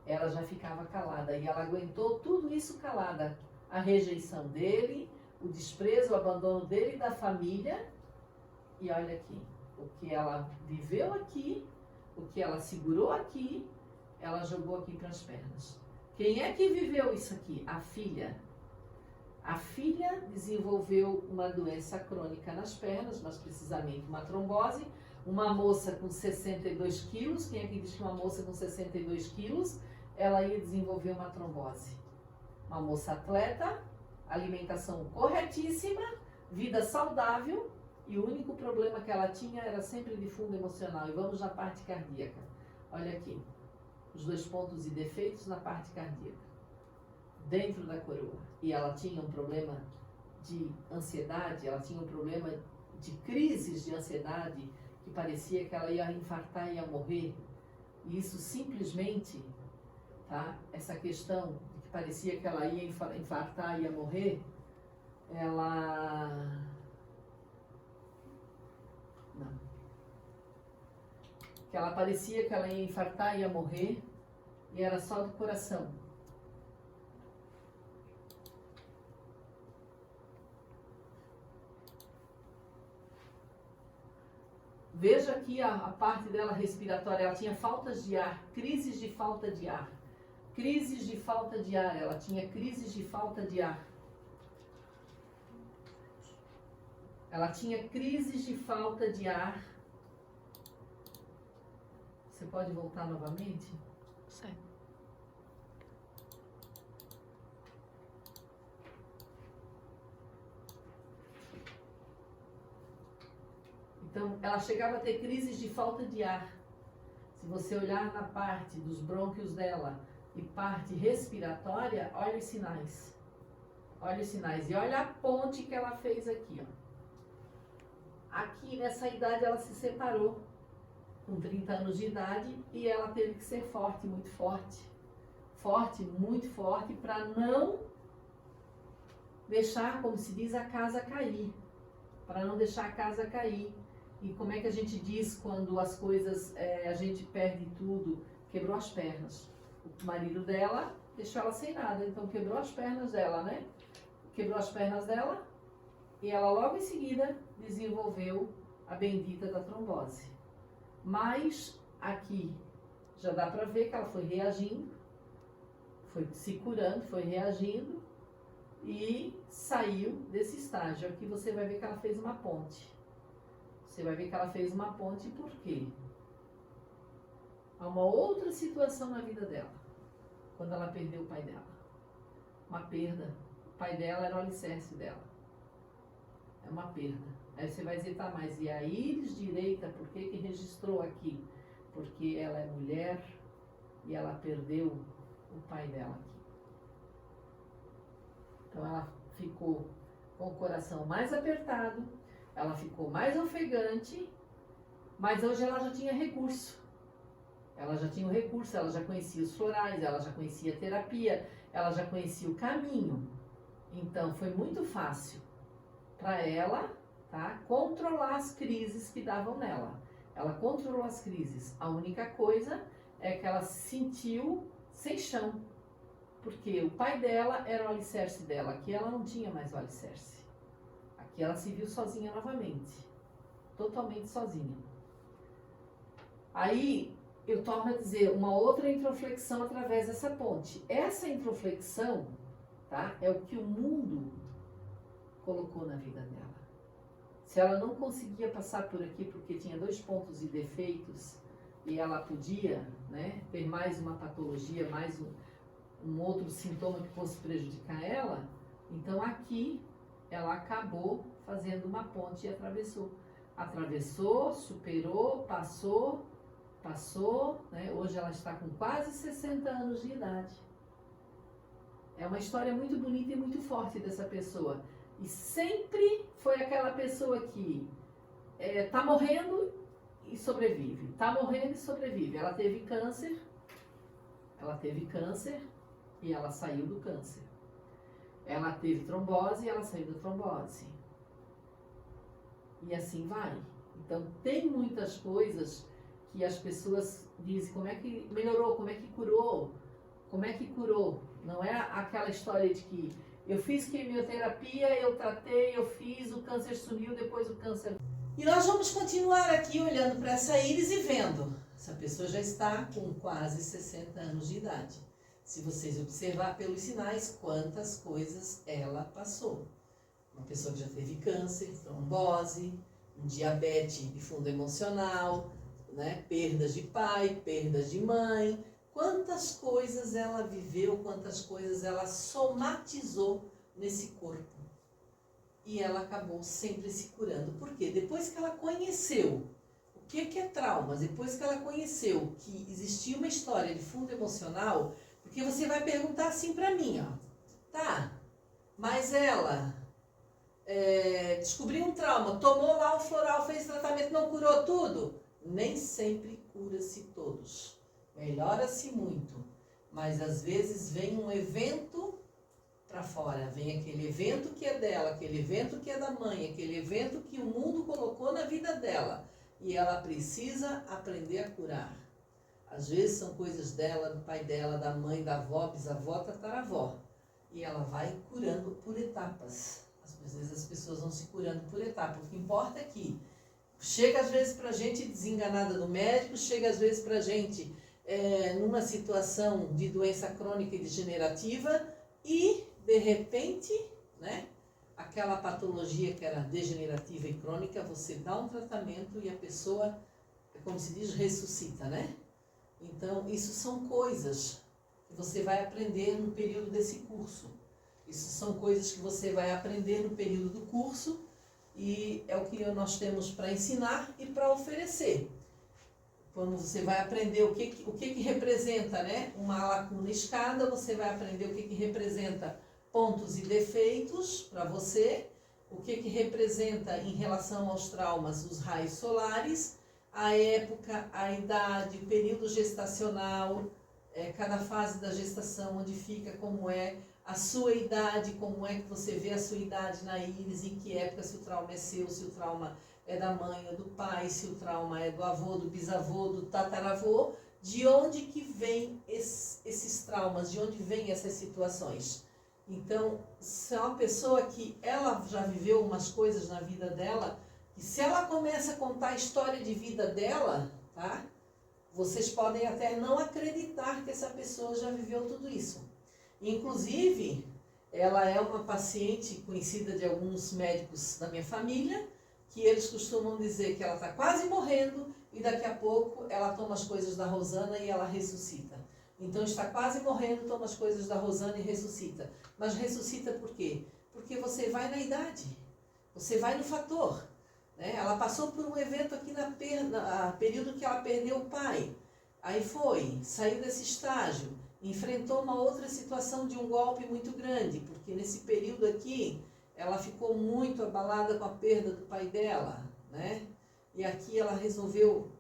Ela já ficava calada e ela aguentou tudo isso calada. A rejeição dele, o desprezo, o abandono dele e da família. E olha aqui, o que ela viveu aqui, o que ela segurou aqui, ela jogou aqui para as pernas. Quem é que viveu isso aqui? A filha. A filha desenvolveu uma doença crônica nas pernas, mais precisamente uma trombose. Uma moça com 62 quilos, quem é que diz que uma moça com 62 quilos, ela ia desenvolver uma trombose? Uma moça atleta, alimentação corretíssima, vida saudável, e o único problema que ela tinha era sempre de fundo emocional. E vamos na parte cardíaca. Olha aqui, os 2 pontos e defeitos na parte cardíaca, dentro da coroa. E ela tinha um problema de ansiedade, ela tinha um problema de crises de ansiedade, que parecia que ela ia infartar e ia morrer. E isso simplesmente, tá? Essa questão de que parecia que ela ia infartar e ia morrer, ela... Não. Que ela parecia que ela ia infartar e ia morrer, e era só do coração. Veja aqui a parte dela respiratória, ela tinha faltas de ar, crises de falta de ar. Crises de falta de ar, ela tinha crises de falta de ar. Ela tinha crises de falta de ar. Você pode voltar novamente? Certo. Então, ela chegava a ter crises de falta de ar. Se você olhar na parte dos brônquios dela e parte respiratória, olha os sinais. Olha os sinais. E olha a ponte que ela fez aqui, ó. Aqui, nessa idade, ela se separou, com 30 anos de idade, e ela teve que ser forte, muito forte. Forte, muito forte, para não deixar, como se diz, a casa cair. Para não deixar a casa cair. E como é que a gente diz quando as coisas, a gente perde tudo? Quebrou as pernas. O marido dela deixou ela sem nada, então quebrou as pernas dela, né? Quebrou as pernas dela e ela logo em seguida desenvolveu a bendita da trombose. Mas aqui já dá para ver que ela foi reagindo, foi se curando, foi reagindo e saiu desse estágio. Aqui você vai ver que ela fez uma ponte. Você vai ver que ela fez uma ponte por quê? Há uma outra situação na vida dela, quando ela perdeu o pai dela. Uma perda. O pai dela era o alicerce dela. É uma perda. Aí você vai dizer, tá, mas e a íris direita, por que que registrou aqui? Porque ela é mulher e ela perdeu o pai dela aqui. Então ela ficou com o coração mais apertado, ela ficou mais ofegante, mas hoje ela já tinha recurso. Ela já tinha o recurso, ela já conhecia os florais, ela já conhecia a terapia, ela já conhecia o caminho. Então foi muito fácil para ela, tá, controlar as crises que davam nela. Ela controlou as crises. A única coisa é que ela se sentiu sem chão, porque o pai dela era o alicerce dela. Aqui ela não tinha mais o alicerce. Aqui ela se viu sozinha novamente, totalmente sozinha. Aí eu torno a dizer uma outra introflexão através dessa ponte. Essa introflexão, tá, é o que o mundo colocou na vida dela. Se ela não conseguia passar por aqui porque tinha 2 pontos de defeitos e ela podia, né, ter mais uma patologia, mais um outro sintoma que fosse prejudicar ela, então aqui ela acabou fazendo uma ponte e atravessou. Atravessou, superou, passou, né? Hoje ela está com quase 60 anos de idade. É uma história muito bonita e muito forte dessa pessoa. E sempre foi aquela pessoa que tá morrendo e sobrevive. Tá morrendo e sobrevive. Ela teve câncer e ela saiu do câncer. Ela teve trombose e ela saiu da trombose. E assim vai. Então tem muitas coisas que as pessoas dizem, como é que melhorou, como é que curou, como é que curou. Não é aquela história de que eu fiz quimioterapia, eu tratei, eu fiz, o câncer sumiu, depois o câncer... E nós vamos continuar aqui olhando para essa íris e vendo. Essa pessoa já está com quase 60 anos de idade. Se vocês observar pelos sinais, quantas coisas ela passou. Uma pessoa que já teve câncer, trombose, um diabetes de fundo emocional, né? Perdas de pai, perdas de mãe. Quantas coisas ela viveu, quantas coisas ela somatizou nesse corpo. E ela acabou sempre se curando. Por quê? Depois que ela conheceu o que é trauma, depois que ela conheceu que existia uma história de fundo emocional, porque você vai perguntar assim pra mim, ó, tá, mas ela descobriu um trauma, tomou lá o floral, fez tratamento, não curou tudo? Nem sempre cura-se todos. Melhora-se muito, mas às vezes vem um evento para fora, vem aquele evento que é dela, aquele evento que é da mãe, aquele evento que o mundo colocou na vida dela e ela precisa aprender a curar. Às vezes são coisas dela, do pai dela, da mãe, da avó, bisavó, tataravó, e ela vai curando por etapas. Às vezes as pessoas vão se curando por etapas. O que importa é que chega às vezes pra gente desenganada do médico, chega às vezes pra gente numa situação de doença crônica e degenerativa e, de repente, né, aquela patologia que era degenerativa e crônica, você dá um tratamento e a pessoa, como se diz, ressuscita, né? Então, isso são coisas que você vai aprender no período desse curso. Isso são coisas que você vai aprender no período do curso e é o que nós temos para ensinar e para oferecer. Quando você vai aprender o que representa, né, uma lacuna escada, você vai aprender o que representa pontos e defeitos para você, o que representa em relação aos traumas os raios solares, a época, a idade, o período gestacional, cada fase da gestação, onde fica, como é a sua idade, como é que você vê a sua idade na íris, em que época, se o trauma é seu, se o trauma é da mãe ou do pai, se o trauma é do avô, do bisavô, do tataravô, de onde que vem esses traumas, de onde vem essas situações. Então, se é uma pessoa que ela já viveu umas coisas na vida dela, e se ela começa a contar a história de vida dela, tá? Vocês podem até não acreditar que essa pessoa já viveu tudo isso. Inclusive, ela é uma paciente conhecida de alguns médicos da minha família, que eles costumam dizer que ela está quase morrendo e daqui a pouco ela toma as coisas da Rosana e ela ressuscita. Então está quase morrendo, toma as coisas da Rosana e ressuscita. Mas ressuscita por quê? Porque você vai na idade, você vai no fator. Né? Ela passou por um evento aqui na período que ela perdeu o pai. Aí saiu desse estágio, enfrentou uma outra situação de um golpe muito grande, porque nesse período aqui ela ficou muito abalada com a perda do pai dela, né? E aqui ela resolveu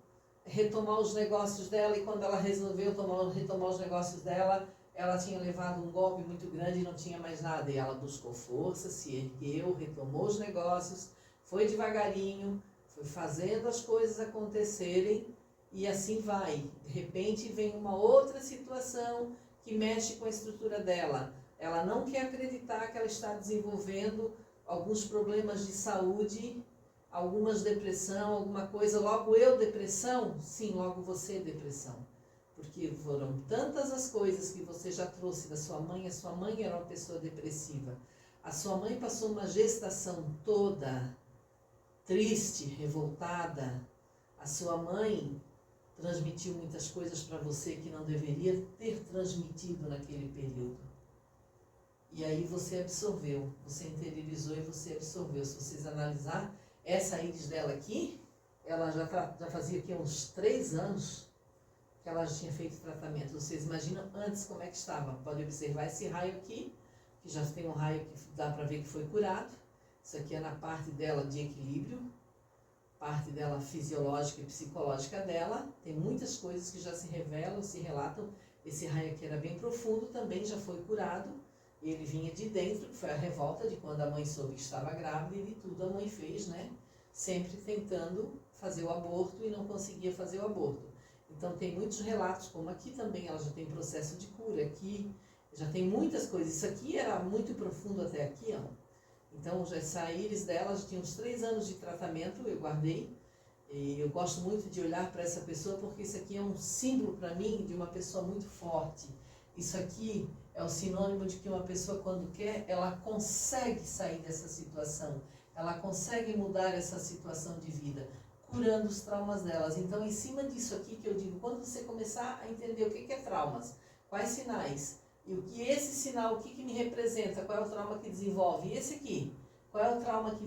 retomar os negócios dela, e quando ela resolveu retomar os negócios dela, ela tinha levado um golpe muito grande e não tinha mais nada. E ela buscou força, se ergueu, retomou os negócios, foi devagarinho, foi fazendo as coisas acontecerem e assim vai. De repente vem uma outra situação que mexe com a estrutura dela. Ela não quer acreditar que ela está desenvolvendo alguns problemas de saúde, algumas depressão, alguma coisa. Logo eu depressão? Sim, logo você depressão. Porque foram tantas as coisas que você já trouxe da sua mãe. A sua mãe era uma pessoa depressiva. A sua mãe passou uma gestação toda triste, revoltada, a sua mãe transmitiu muitas coisas para você que não deveria ter transmitido naquele período. E aí você absorveu, você interiorizou e você absorveu. Se vocês analisar, essa íris dela aqui, ela já fazia aqui uns 3 anos que ela já tinha feito tratamento. Vocês imaginam antes como é que estava? Pode observar esse raio aqui, que já tem um raio que dá para ver que foi curado. Isso aqui é na parte dela de equilíbrio, parte dela fisiológica e psicológica dela. Tem muitas coisas que já se revelam, se relatam. Esse raio aqui era bem profundo, também já foi curado. Ele vinha de dentro, que foi a revolta de quando a mãe soube que estava grávida e de tudo a mãe fez, né? Sempre tentando fazer o aborto e não conseguia fazer o aborto. Então tem muitos relatos, como aqui também ela já tem processo de cura, aqui já tem muitas coisas. Isso aqui era muito profundo até aqui, ó. Então essa íris dela já tinha uns 3 anos de tratamento, eu guardei. E eu gosto muito de olhar para essa pessoa porque isso aqui é um símbolo para mim de uma pessoa muito forte. Isso aqui é o sinônimo de que uma pessoa, quando quer, ela consegue sair dessa situação. Ela consegue mudar essa situação de vida, curando os traumas delas. Então, em cima disso aqui que eu digo, quando você começar a entender o que é traumas, quais sinais, e o que esse sinal, o que me representa, qual é o trauma que desenvolve, e esse aqui, qual é o trauma que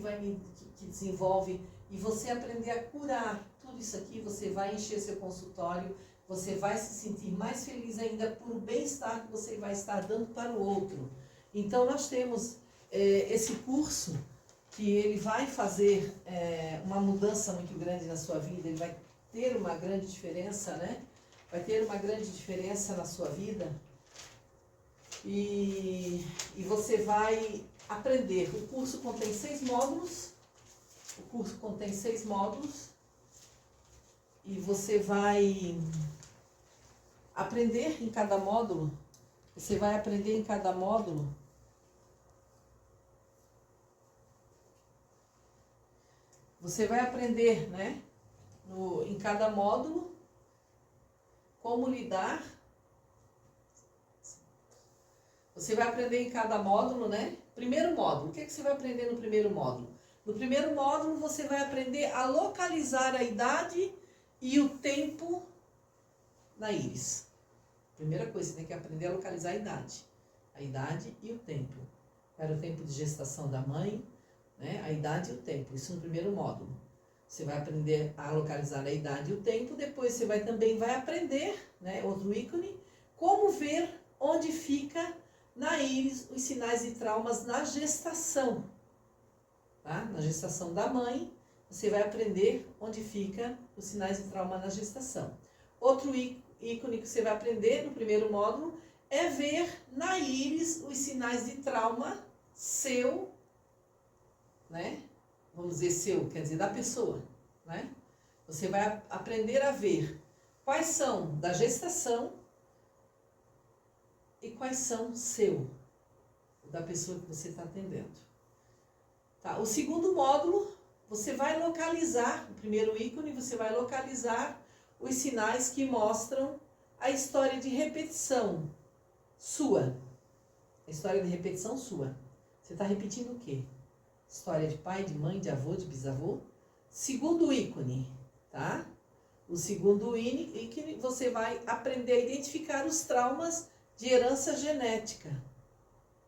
desenvolve, e você aprender a curar tudo isso aqui, você vai encher seu consultório, você vai se sentir mais feliz ainda por o bem-estar que você vai estar dando para o outro. Então, nós temos esse curso que ele vai fazer uma mudança muito grande na sua vida, ele vai ter uma grande diferença, né? Vai ter uma grande diferença na sua vida e você vai aprender. O curso contém 6 módulos, e você vai aprender em cada módulo, você vai aprender né, em cada módulo, como lidar. Você vai aprender em cada módulo, né? Primeiro módulo, o que você vai aprender no primeiro módulo? No primeiro módulo, você vai aprender a localizar a idade e o tempo na íris. Primeira coisa, você tem que aprender a localizar a idade e o tempo. Era o tempo de gestação da mãe, né? A idade e o tempo, isso no primeiro módulo. Você vai aprender a localizar a idade e o tempo, depois você também vai aprender, né, outro ícone, como ver onde fica na íris os sinais de traumas na gestação. Tá? Na gestação da mãe, você vai aprender onde fica os sinais de trauma na gestação. Outro ícone que você vai aprender no primeiro módulo é ver na íris os sinais de trauma seu, né? Vamos dizer seu, quer dizer da pessoa, né? Você vai aprender a ver quais são da gestação e quais são seu, da pessoa que você está atendendo. Tá? O segundo módulo, você vai localizar, o primeiro ícone, você vai localizar os sinais que mostram a história de repetição sua. A história de repetição sua. Você está repetindo o quê? História de pai, de mãe, de avô, de bisavô. Segundo ícone, tá? O segundo ícone, você vai aprender a identificar os traumas de herança genética.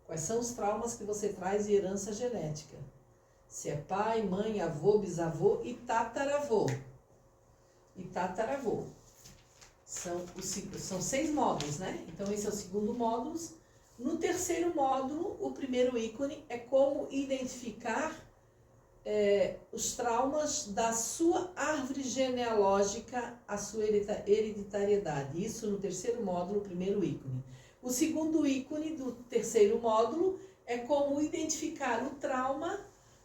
Quais são os traumas que você traz de herança genética? Se é pai, mãe, avô, bisavô e tataravô. São 6 módulos, né? Então, esse é o segundo módulo. No terceiro módulo, o primeiro ícone é como identificar os traumas da sua árvore genealógica, a sua hereditariedade. Isso no terceiro módulo, o primeiro ícone. O segundo ícone do terceiro módulo é como identificar o trauma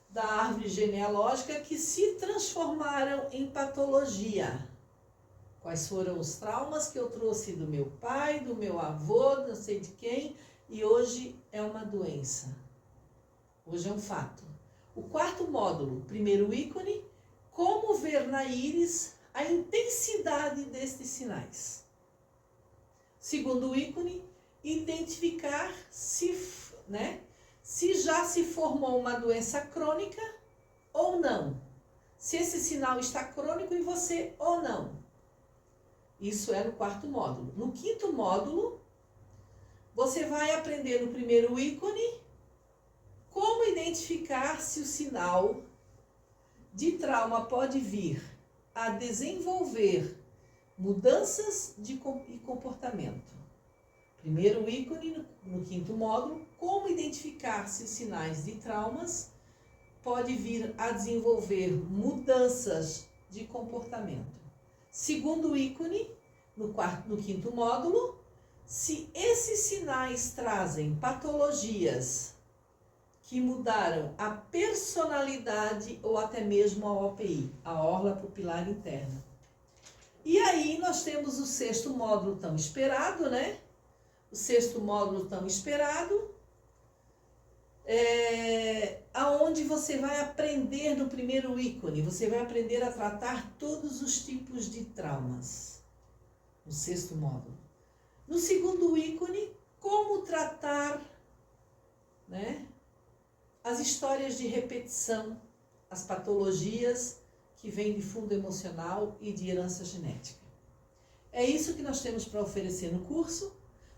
da árvore genealógica que se transformaram em patologia. Quais foram os traumas que eu trouxe do meu pai, do meu avô, não sei de quem, e hoje é uma doença. Hoje é um fato. O quarto módulo, primeiro ícone, como ver na íris a intensidade destes sinais. Segundo ícone, identificar se já se formou uma doença crônica ou não. se esse sinal está crônico em você ou não. Isso é no quarto módulo. No quinto módulo, você vai aprender no primeiro ícone como identificar se o sinal de trauma pode vir a desenvolver mudanças de comportamento. Primeiro ícone no quinto módulo, como identificar se os sinais de traumas pode vir a desenvolver mudanças de comportamento. Segundo ícone, no quinto módulo, se esses sinais trazem patologias que mudaram a personalidade ou até mesmo a OPI, a orla pupilar interna. E aí nós temos o sexto módulo tão esperado, né? O sexto módulo tão esperado, aonde você vai aprender no primeiro ícone, você vai aprender a tratar todos os tipos de traumas, no sexto módulo. No segundo ícone, como tratar, né, as histórias de repetição, as patologias que vêm de fundo emocional e de herança genética. É isso que nós temos para oferecer no curso.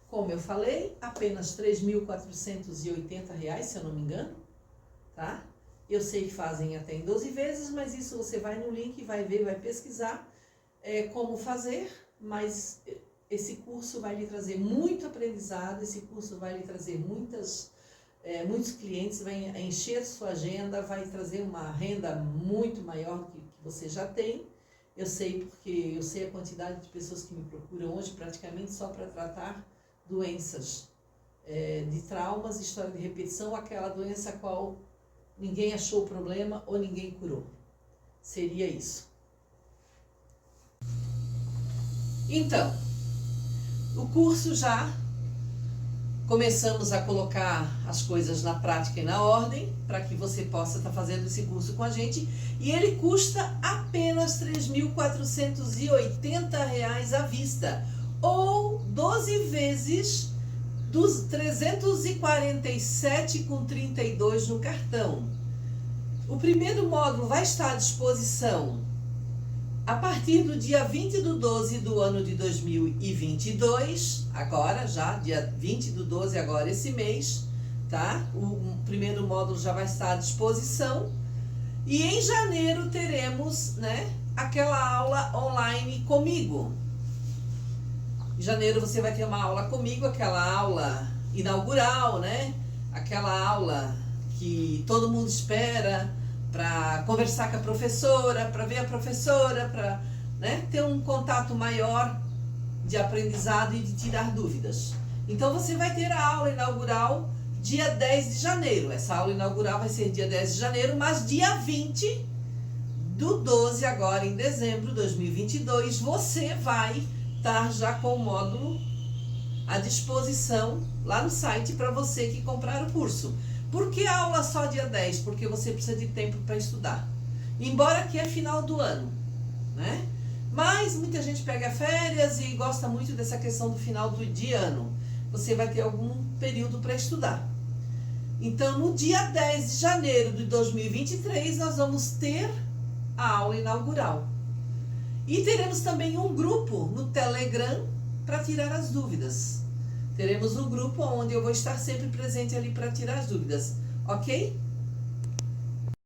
Como eu falei, apenas R$ 3.480, se eu não me engano, tá? Eu sei que fazem até em 12 vezes, mas isso você vai no link, vai ver, vai pesquisar como fazer, mas esse curso vai lhe trazer muito aprendizado, esse curso vai lhe trazer muitos clientes, vai encher sua agenda, vai trazer uma renda muito maior do que você já tem. Eu sei porque eu sei a quantidade de pessoas que me procuram hoje praticamente só para tratar doenças de traumas, história de repetição, aquela doença a qual ninguém achou o problema ou ninguém curou. Seria isso. Então, o curso já começamos a colocar as coisas na prática e na ordem, para que você possa estar fazendo esse curso com a gente. E ele custa apenas R$ 3.480 à vista, ou 12 vezes dos 347,32 no cartão. O primeiro módulo vai estar à disposição a partir do dia 20/12 do ano de 2022, agora já, dia 20/12 agora esse mês, tá? O primeiro módulo já vai estar à disposição. E em janeiro teremos, né, aquela aula online comigo. Em janeiro você vai ter uma aula comigo, aquela aula inaugural, né? Aquela aula que todo mundo espera para conversar com a professora, para ver a professora, para, né, ter um contato maior de aprendizado e de tirar dúvidas. Então você vai ter a aula inaugural dia 10 de janeiro. Essa aula inaugural vai ser dia 10 de janeiro, mas dia 20/12, agora em dezembro de 2022, você vai estar já com o módulo à disposição lá no site para você que comprar o curso. Por que a aula só dia 10? Porque você precisa de tempo para estudar. Embora que é final do ano, né? Mas muita gente pega férias e gosta muito dessa questão do final de ano. Você vai ter algum período para estudar. Então, no dia 10 de janeiro de 2023, nós vamos ter a aula inaugural. E teremos também um grupo no Telegram para tirar as dúvidas. Teremos um grupo onde eu vou estar sempre presente ali para tirar as dúvidas, ok?